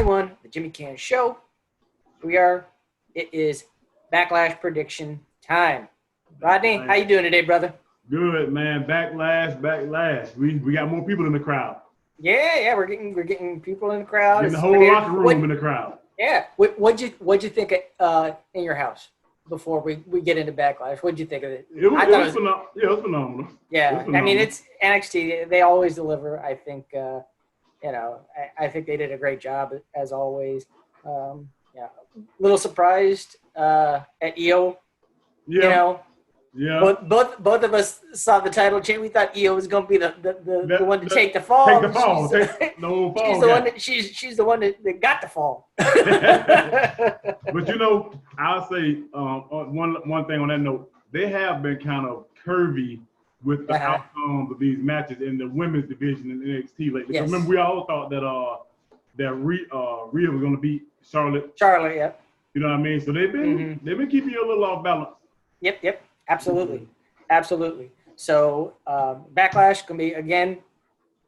21, the Jimmy Canz Show. It is Backlash prediction time. Rodney, how you doing today, brother? Good, man. Backlash. We got more people in the crowd. Yeah, we're getting people in the crowd. Getting the whole locker room in the crowd. Yeah. What'd you think in your house before we get into Backlash? What'd you think of it? It was phenomenal. Yeah, I mean, it's NXT. They always deliver. I think I think they did a great job as always. Little surprised at EO. Yeah. Both of us saw the title change. We thought EO was going to be the one to take the fall. Take the fall. She's the one that got the fall. But I'll say one thing on that note. They have been kind of curvy with the outcomes of these matches in the women's division in NXT lately. Yes. Remember, we all thought that Rhea was going to beat Charlotte. Yeah. You know what I mean? So they've been keeping you a little off balance. Yep. Absolutely. So Backlash can be again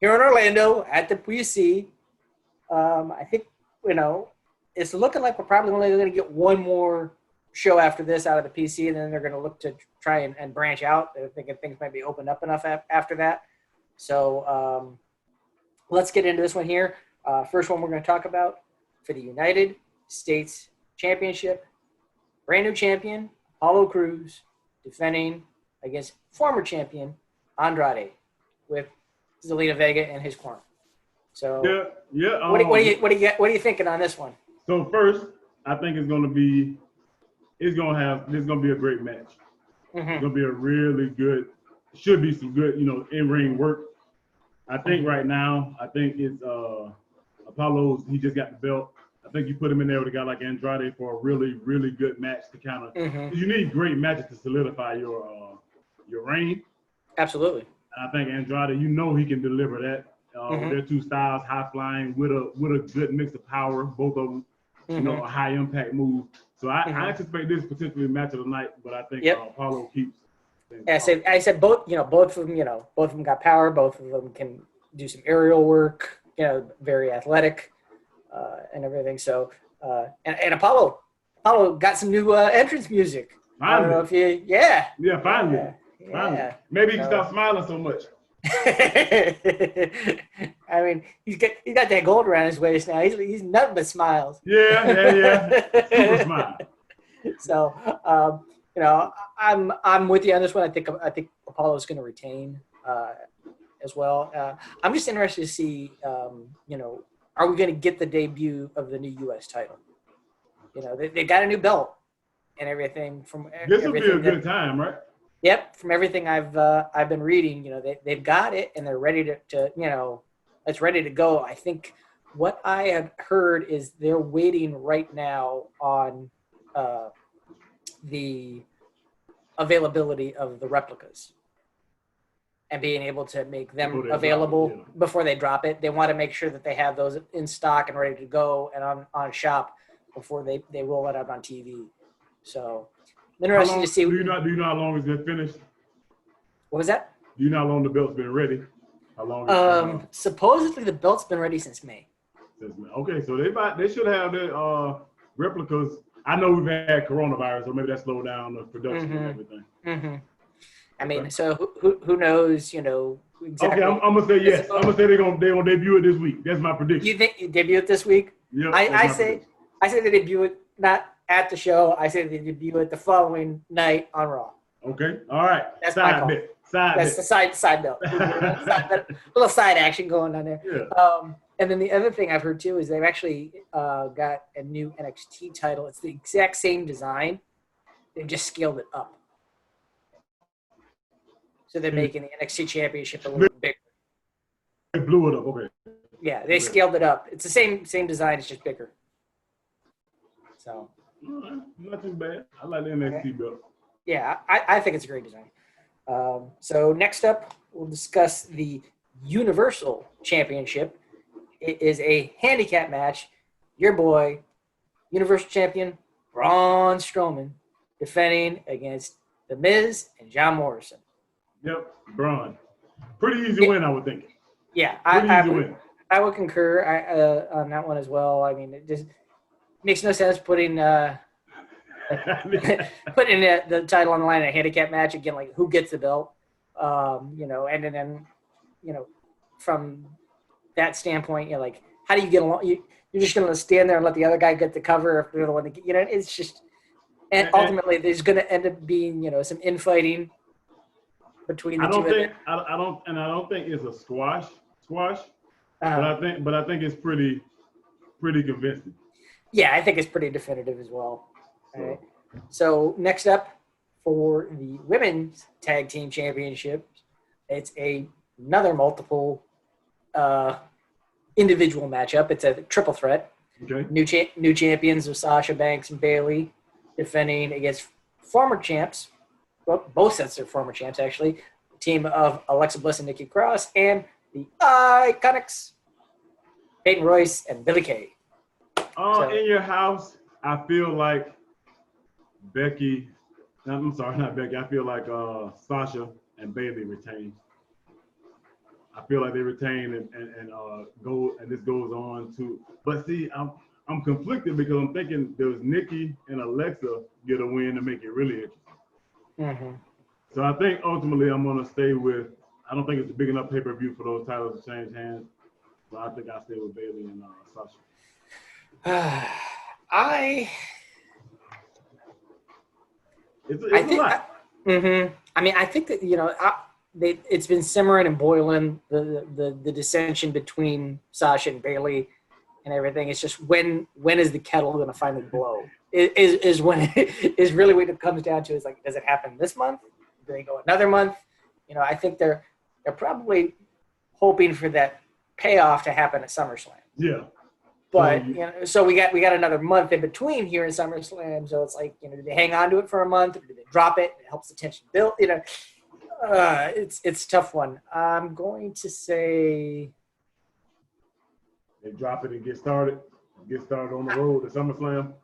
here in Orlando at the PC. I think it's looking like we're probably only going to get one more show after this out of the PC, and then they're going to look to try and branch out. They're thinking things might be opened up enough after that. So let's get into this one here. First one we're going to talk about for the United States Championship. Brand new champion, Cruz, defending against former champion Andrade with Zelina Vega in his corner. So what are you thinking on this one? So first, I think this is going to be a great match. Mm-hmm. It's going to be a really good, should be some good, in-ring work. I think right now, it's Apollo's, he just got the belt. I think you put him in there with a guy like Andrade for a really, really good match to kind of. Mm-hmm. You need great matches to solidify your reign. Absolutely. And I think Andrade, he can deliver that. Their two styles, high flying with a good mix of power. Both of them, a high impact move. So I anticipate this potentially match of the night, but I think Apollo keeps. Yeah, I said both. Both of them got power. Both of them can do some aerial work. Very athletic. And everything. So, and Apollo got some new entrance music. Finally. I don't know if you, yeah. Yeah, finally. Finally. Maybe he can stop smiling so much. I mean, he's got that gold around his waist now. He's nothing but smiles. Yeah. Super smile. So, I'm with you on this one. I think Apollo's going to retain as well. I'm just interested to see, are we going to get the debut of the new U.S. title? They got a new belt and everything. This will be a good time, right? Yep. From everything I've been reading, they've got it and they're ready to it's ready to go. I think what I have heard is they're waiting right now on the availability of the replicas and being able to make them available before they drop it. They want to make sure that they have those in stock and ready to go and on shop before they roll it out on TV. So interesting to see. Do you know how long it's been finished? What was that? Do you know how long the belt's been ready? How long? Supposedly the belt's been ready since May. Okay, so they should have their replicas. I know we've had coronavirus, so maybe that slowed down the production and everything. Mm-hmm. I mean, so who knows? Exactly. Okay, I'm gonna say yes. I'm gonna say they're gonna debut it this week. That's my prediction. You think you debut it this week? Yeah. I say they debut it not at the show. I say they debut it the following night on Raw. Okay. All right. That's my call. That's the side note. Little side action going on there. Yeah. And then the other thing I've heard too is they've actually got a new NXT title. It's the exact same design. They've just scaled it up. So they're making the NXT Championship a little bigger. They blew it up. Okay. Yeah, they scaled it up. It's the same design. It's just bigger. So. Not too bad. I like the NXT belt. Yeah, I think it's a great design. So next up, we'll discuss the Universal Championship. It is a handicap match. Your boy, Universal Champion Braun Strowman, defending against The Miz and John Morrison. Yep, Braun. Pretty easy win, I would think. Yeah, I would concur on that one as well. I mean, it just makes no sense putting putting the title on the line in a handicap match again. Like, who gets the belt? And then from that standpoint, like, how do you get along? You're just going to stand there and let the other guy get the cover if they're the one that it's just. And ultimately, there's going to end up being some infighting between the two. I don't think it's a squash, but I think it's pretty convincing. Yeah, I think it's pretty definitive as well. All right. So next up for the women's tag team championship, it's another multiple individual matchup. It's a triple threat. Okay. New champions of Sasha, Banks, and Baley defending against former champs. Well, both sets are former champs, actually. The team of Alexa Bliss and Nikki Cross, and the IIconics, Peyton Royce and Billie Kay. In your house, I feel like Becky. I'm sorry, not Becky. I feel like Sasha and Baley retain. I feel like they retain and go, and this goes on to. But see, I'm conflicted because I'm thinking there's Nikki and Alexa get a win to make it really interesting. Mm-hmm. So I think ultimately I'm gonna stay with. I don't think it's a big enough pay-per-view for those titles to change hands. So I think I'll stay with Baley and Sasha. It's a lot. I mean, I think that it's been simmering and boiling the dissension between Sasha and Baley and everything. It's just when is the kettle going to finally blow? Is when is really what it comes down to. Is like, does it happen this month? Do they go another month? I think they're probably hoping for that payoff to happen at SummerSlam. Yeah. But so we got another month in between here in SummerSlam. So it's like, do they hang on to it for a month, or do they drop it? It helps the tension build. It's a tough one. I'm going to say they drop it and get started on the road to SummerSlam.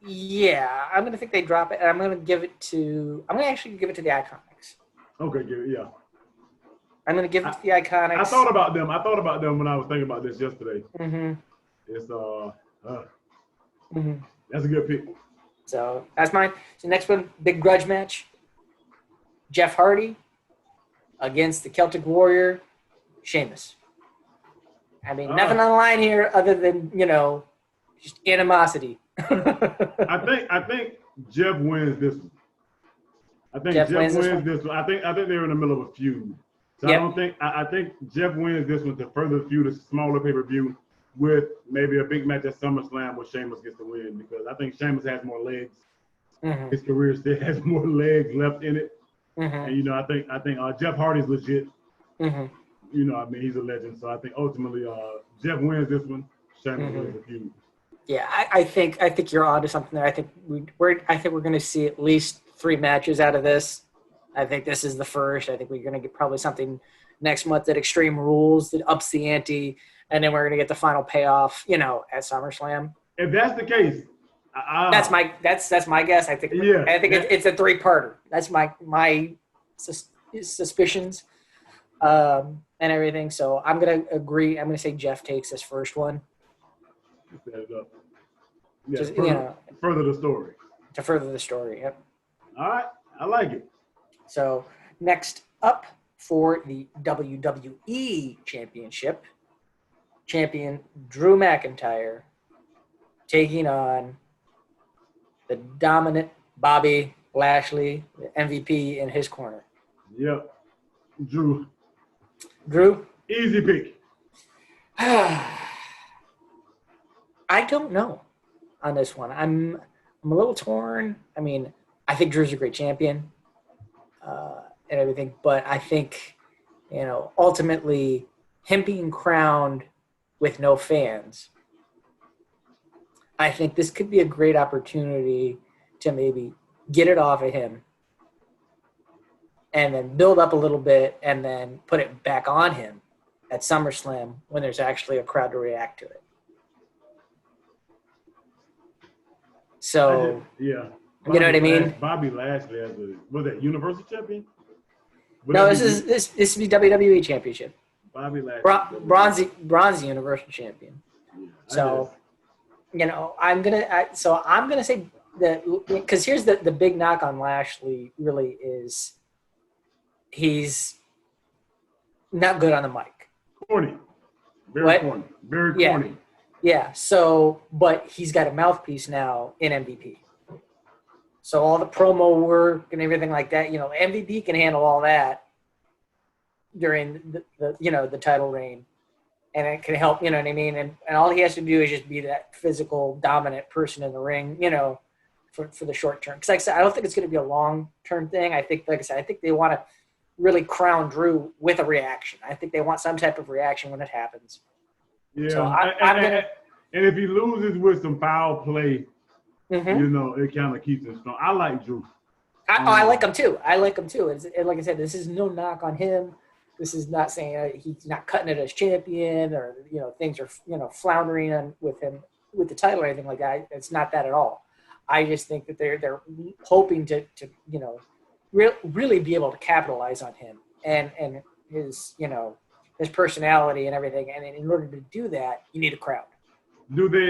Yeah, I'm going to think they drop it, and I'm going to actually give it to the IIconics. Okay, yeah. I'm going to give it to the IIconics. I thought about them when I was thinking about this yesterday. Mm-hmm. It's that's a good pick. So that's mine. So next one, big grudge match. Jeff Hardy against the Celtic Warrior, Sheamus. I mean, nothing on the line here other than just animosity. I think Jeff wins this one. I think Jeff wins this one. I think they're in the middle of a feud. So yep. I think Jeff wins this one to further feud a smaller pay-per-view with maybe a big match at SummerSlam where Sheamus gets the win, because I think Sheamus has more legs. Mm-hmm. His career still has more legs left in it. Mm-hmm. And I think Jeff Hardy's legit. Mm-hmm. He's a legend. So I think ultimately Jeff wins this one. Sheamus wins the feud. Yeah, I think you're onto something there. I think we're going to see at least 3 matches out of this. I think this is the first. I think we're going to get probably something next month at Extreme Rules that ups the ante, and then we're going to get the final payoff, at SummerSlam. If that's the case, that's my guess. I think it's a 3-parter. That's my suspicions and everything. So I'm going to agree. I'm going to say Jeff takes this first one. Set it up. Yeah, further the story. To further the story, yep. All right, I like it. So next up for the WWE Championship, champion Drew McIntyre taking on the dominant Bobby Lashley, the MVP in his corner. Yep. Drew. Easy pick. I don't know on this one. I'm a little torn. I mean, I think Drew's a great champion and everything, but I think, ultimately him being crowned with no fans, I think this could be a great opportunity to maybe get it off of him and then build up a little bit and then put it back on him at SummerSlam when there's actually a crowd to react to it. So, yeah. You know what I mean? Bobby Lashley was that Universal Champion? No, this would be WWE Championship. Bobby Lashley. Bronze Universal Champion. Yeah, So, I'm gonna say that, because here's the big knock on Lashley really is he's not good on the mic. Corny. Very corny. Very corny. Yeah. So, but he's got a mouthpiece now in MVP. So all the promo work and everything like that, MVP can handle all that during the title reign, and it can help. You know what I mean? And all he has to do is just be that physical, dominant person in the ring. For the short term. Because like I said, I don't think it's going to be a long term thing. I think, like I said, they want to really crown Drew with a reaction. I think they want some type of reaction when it happens. Yeah, so and if he loses with some foul play, mm-hmm. It kind of keeps him strong. I like Drew. I like him too. And like I said, this is no knock on him. This is not saying he's not cutting it as champion or things are floundering with him with the title or anything like that. It's not that at all. I just think that they're hoping to really be able to capitalize on him and his his personality and everything. And in order to do that, you need a crowd. Do they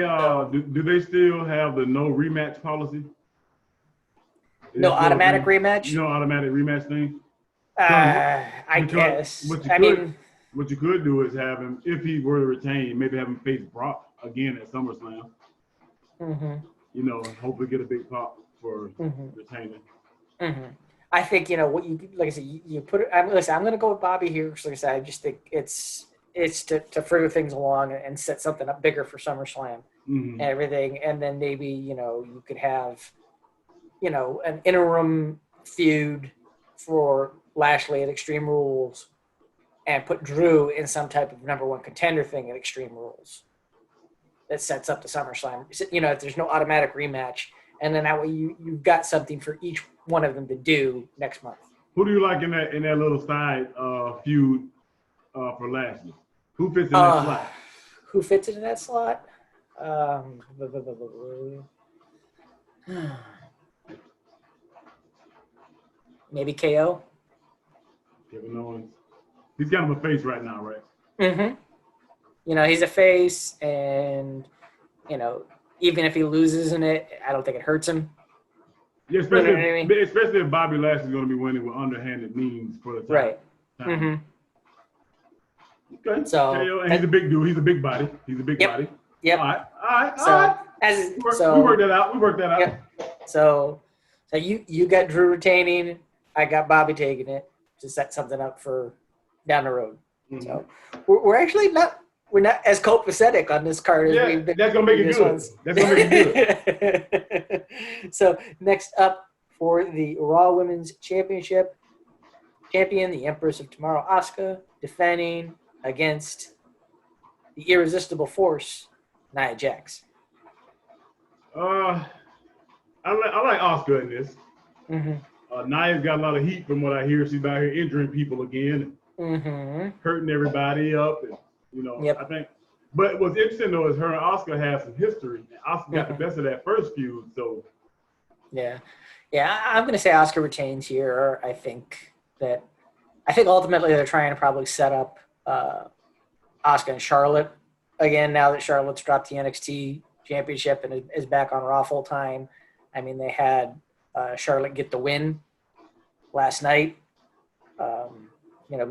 do they still have the no rematch policy? No automatic rematch? No automatic rematch thing? I guess. What you could do is have him, if he were to retain, maybe have him face Brock again at SummerSlam. Mm-hmm. Hopefully get a big pop for retaining. Mm-hmm. I think what you like I said. You put it. I'm going to go with Bobby here. Because like I said, I just think it's to further things along and set something up bigger for SummerSlam and everything. And then maybe you could have an interim feud for Lashley at Extreme Rules, and put Drew in some type of number one contender thing at Extreme Rules. That sets up the SummerSlam. If there's no automatic rematch, and then that way you've got something for each one of them to do next month. Who do you like in that little side feud for Lashley? Who fits in that slot? Who fits in that slot? Maybe KO. Kevin Owens. He's kind of a face right now, right? Mm-hmm. He's a face, and even if he loses in it, I don't think it hurts him. Yeah, especially if Bobby Lashley's going to be winning with underhanded means for the time. Right. Mm-hmm. Okay. So, and he's a big dude. He's a big body. He's a big body. Yep. All right. We worked that out. Yep. So you got Drew retaining. I got Bobby taking it to set something up for down the road. Mm-hmm. So we're actually not. We're not as copacetic on this card as we've been. That's gonna make it good. Ones. That's gonna make it good. So next up for the Raw Women's Championship, champion, the Empress of Tomorrow, Asuka, defending against the irresistible force, Nia Jax. I like Asuka in this. Mm-hmm. Nia's got a lot of heat from what I hear. She's out here injuring people again, hurting everybody up. And, I think. But what's interesting though is her and Asuka have some history. Asuka got the best of that first feud, so. Yeah, I'm going to say Asuka retains here. I think ultimately they're trying to probably set up Asuka and Charlotte again now that Charlotte's dropped the NXT championship and is back on Raw full time. I mean, they had Charlotte get the win last night.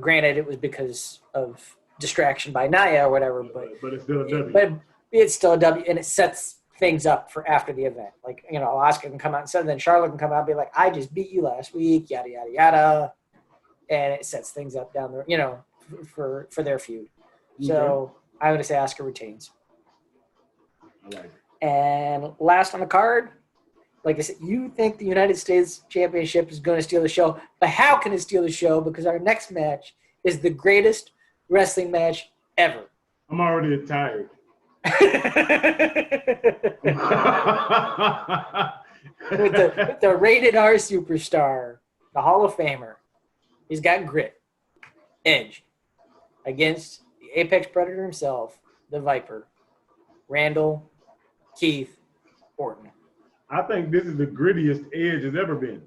Granted, it was because of distraction by Nia or whatever, but it's still a W. But it's still a W, and it sets things up for after the event. Like, Asuka can come out and say, then Charlotte can come out and be like, I just beat you last week, yada, yada, yada. And it sets things up down there, for their feud. Okay. So I'm going to say Asuka retains. I like it. And last on the card, like I said, you think the United States Championship is going to steal the show, but how can it steal the show? Because our next match is the greatest wrestling match ever. I'm already tired. with the rated R superstar, the Hall of Famer. He's got grit. Edge against the Apex Predator himself, the Viper, Randall Keith Orton. I think this is the grittiest Edge has ever been.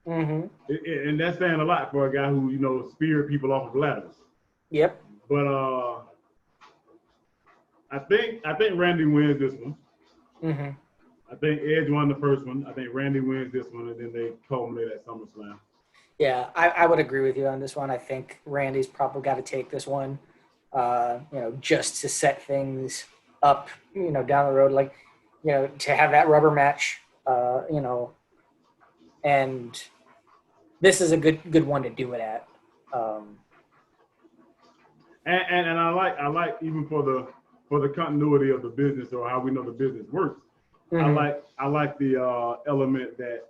Mm-hmm. And that's saying a lot for a guy who, speared people off of ladders. Yep. But I think Randy wins this one. Mm-hmm. I think Edge won the first one. I think Randy wins this one, and then they culminate at SummerSlam. Yeah, I would agree with you on this one. I think Randy's probably got to take this one, just to set things up, down the road, like, to have that rubber match, and this is a good one to do it at. And I like even for the continuity of the business or how we know the business works. Mm-hmm. I like the element that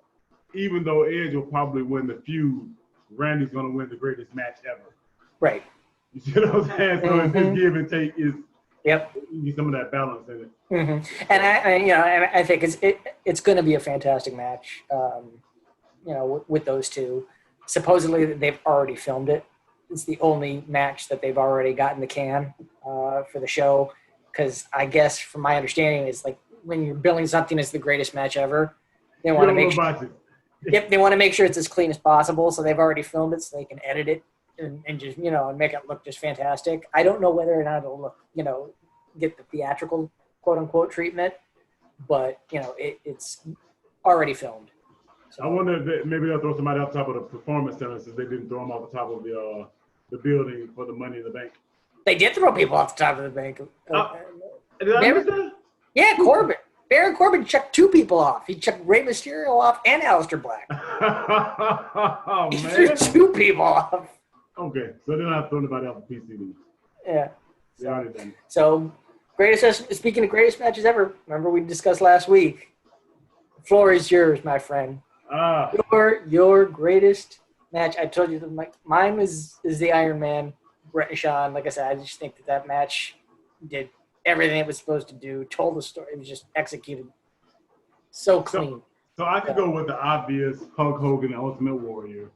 even though Edge will probably win the feud, Randy's gonna win the greatest match ever. Right. You see what I'm saying? So this give and take is some of that balance in it. Mm-hmm. And I think it's going to be a fantastic match. With those two. Supposedly they've already filmed it. It's the only match that they've already got in the can for the show. Because I guess from my understanding, it's like when you're billing something as the greatest match ever, they want to make sure. Yep, they want to make sure it's as clean as possible. So they've already filmed it, so they can edit it and just and make it look just fantastic. I don't know whether or not it'll look get the theatrical quote unquote treatment, but it's already filmed. So I wonder if maybe they'll throw somebody off top of the performance center since they didn't throw them off the top of the building for the Money in the Bank. They did throw people off the top of the bank. Did I miss that? Yeah, Corbin. Baron Corbin checked 2 people off. He checked Rey Mysterio off and Aleister Black. Oh, he man. threw 2 people off. Okay, so they're not throwing anybody off the PC then. Yeah. They already done. So, speaking of greatest matches ever, remember we discussed last week. The floor is yours, my friend. Your greatest match. I told you mine is the Iron Man, Bret and Shawn. Like I said, I just think that match did everything it was supposed to do, told the story. It was just executed so clean. So I could go with the obvious Hulk Hogan, the Ultimate Warrior.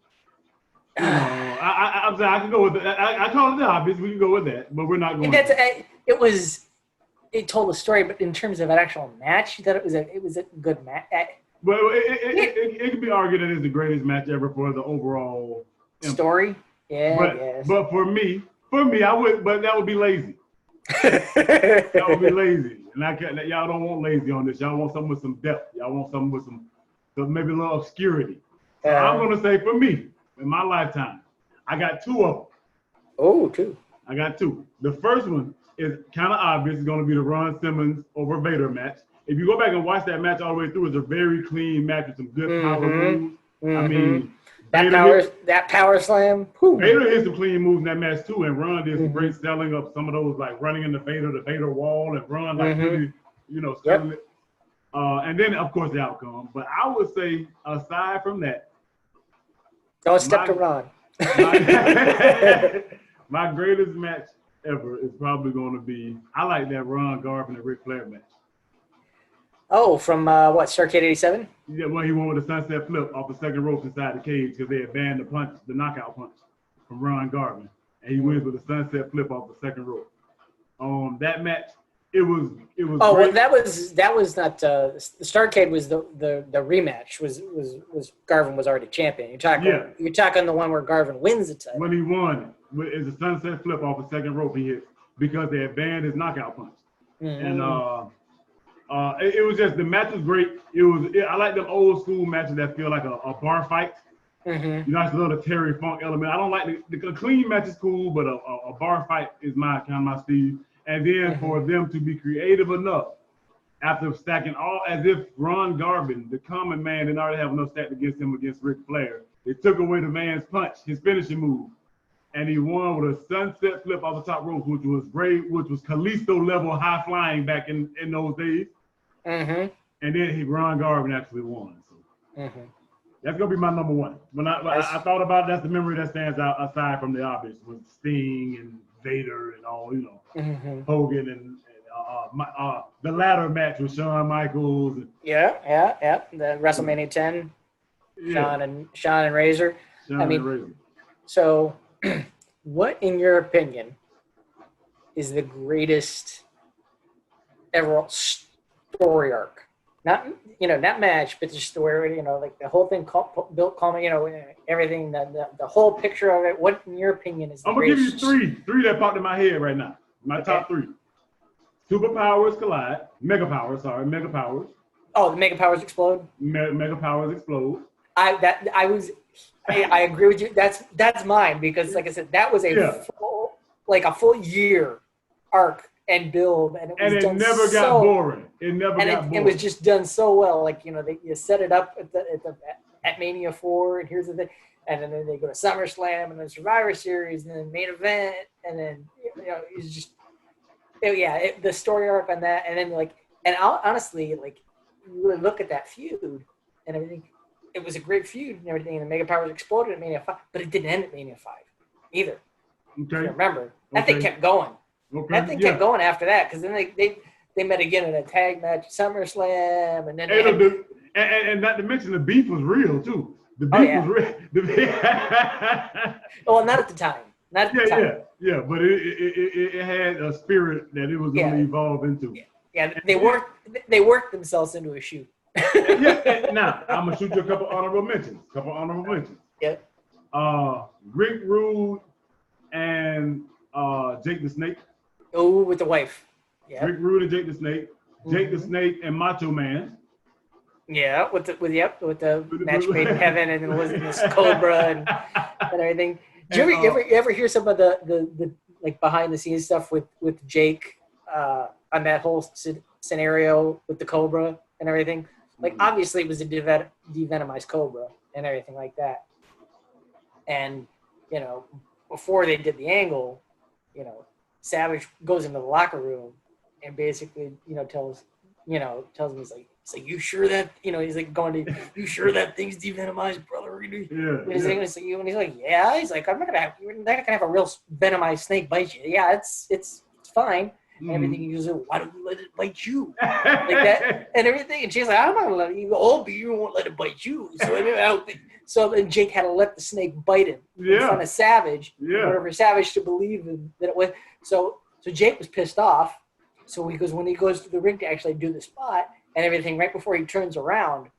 I'm saying I could go with the. I call it the obvious. We can go with that, but we're not going. It told a story, but in terms of an actual match, that it was a good match. Well, it can be argued that it's the greatest match ever for the overall story. Yeah, but for me, I would. But that would be lazy. That would be lazy, and y'all don't want lazy on this. Y'all want something with some depth. Y'all want something with some maybe a little obscurity. So I'm gonna say for me, in my lifetime, I got 2 of them. Oh, 2. I got 2. The first one is kind of obvious. It's gonna be the Ron Simmons over Vader match. If you go back and watch that match all the way through, it's a very clean match with some good power moves. I mean, that power slam. Whew. Vader hit some clean moves in that match too, and Ron did some great selling of some of those, like running into the Vader wall, and Ron really, selling it. And then of course the outcome. But I would say, aside from that, don't step to Ron. My greatest match ever is probably going to be. I like that Ron Garvin and Ric Flair match. Oh, from Starrcade '87? Yeah, well, he won with a sunset flip off the second rope inside the cage because they had banned the knockout punch from Ron Garvin, and he wins with a sunset flip off the second rope. That match, it was. Oh, well, that was not the Starrcade was the rematch was Garvin was already champion. You're talking the one where Garvin wins the title. When he won, it's a sunset flip off the second rope he hit because they had banned his knockout punch, and it was just, the match was great. I like them old school matches that feel like a bar fight. You know, it's a little Terry Funk element. I don't like the clean match is cool, but a bar fight is my speed. And then for them to be creative enough after stacking all, as if Ron Garvin, the common man, didn't already have enough stacked against him against Ric Flair. They took away the man's punch, his finishing move, and he won with a sunset flip off the top rope, which was great, which was Kalisto level high flying back in those days. And then Ron Garvin actually won. So that's gonna be my number one. When I thought about it, that's the memory that stands out aside from the obvious with Sting and Vader and all, Hogan and the ladder match with Shawn Michaels. Yeah. The WrestleMania 10, Shawn and Razor. So what, in your opinion, is the greatest ever story arc not match, but just where like the whole thing built calming, everything, the whole picture of it. What, in your opinion, is the I'm gonna give greatest? you three that popped in my head right now. My top three: superpowers collide, mega powers. Oh, the mega powers explode. Mega powers explode. I agree with you. That's mine, because, like I said, that was a full year arc and build, and it never got boring. It was just done so well. Like, you set it up at Mania 4, and here's the thing, and then they go to SummerSlam, and then Survivor Series, and then main event, and then it's just the story arc on that, and then honestly, like, you really look at that feud and everything. It was a great feud and everything, and the Mega Powers exploded at Mania 5, but it didn't end at Mania 5 either. Okay. Remember, that thing kept going. Okay. That thing kept going after that, because then they met again in a tag match at SummerSlam, and then and not to mention the beef was real too. The beef was real. Well, not at the time. Not at the time. Yeah, but it had a spirit that it was going to evolve into. Yeah, they worked themselves into a shoot. Now I'm gonna shoot you a couple honorable mentions. Yep. Rick Rude and Jake the Snake. Oh, with the wife. Yeah. Rick Rude and Jake the Snake. Jake the Snake and Macho Man. Yeah, with the match made in heaven, and then it was this Cobra and everything. Do you ever hear some of the like behind the scenes stuff with Jake on that whole scenario with the Cobra and everything? Like, obviously it was a devenomized Cobra and everything like that. And, before they did the angle, Savage goes into the locker room and basically, tells him, he's like, you sure that, he's like going to, you sure that thing's devenomized, brother? And he's like, yeah. He's like, you're not gonna have a real venomized snake bite you. Yeah, it's fine. And everything. He's like, why don't you let it bite you? Like that and everything. And she's like, I'm not gonna let it. You won't let it bite you. So I don't think. So then Jake had to let the snake bite him in front of Savage. In order for Savage to believe that it was. So Jake was pissed off. So when he goes to the ring to actually do the spot and everything, right before he turns around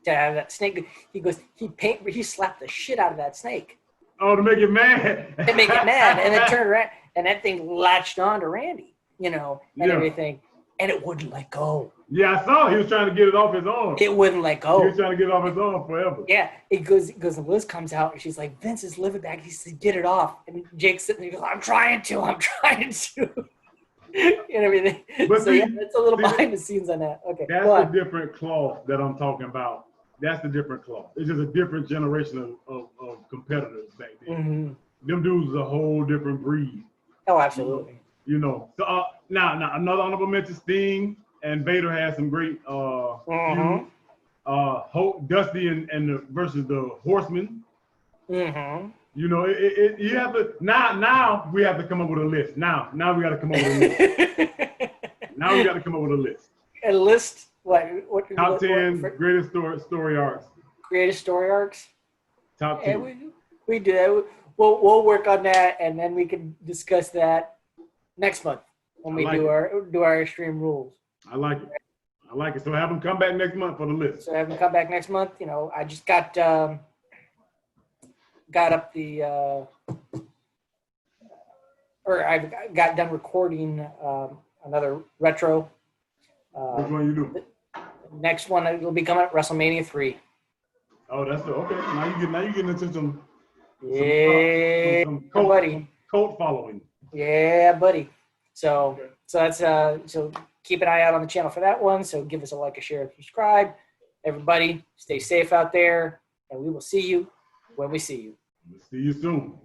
to have that snake, he slapped the shit out of that snake. Oh, to make it mad. And then turned around, and that thing latched on to Randy, and everything, and it wouldn't let go. Yeah, I saw he was trying to get it off his arm. It wouldn't let go. He was trying to get it off his arm forever. Yeah, it goes, and Liz comes out, and she's like, Vince is living back. He said, get it off. And Jake's sitting there, he goes, I'm trying to. And everything. But that's a little behind the scenes on that. Okay, that's the different claw that I'm talking about. That's the different claw. It's just a different generation of competitors back then. Them dudes was a whole different breed. Oh, absolutely. So now another honorable mention: Sting and Vader had some great Dusty and versus the Horsemen. You have to now we have to come up with a list. Now we got to come up with a list. A list? What top 10 greatest story arcs. Greatest story arcs? Top 10. We do that. We'll work on that, and then we can discuss that next month when we do our Extreme Rules. I like it. So have them come back next month for the list. I just got up the I got done recording another retro. Which one you do? Next one will be coming up, WrestleMania 3. Oh, that's okay. Now you getting into some cult following. Yeah, buddy. So that's so keep an eye out on the channel for that one. So give us a like, a share, and subscribe. Everybody, stay safe out there, and we will see you when we see you. We'll see you soon.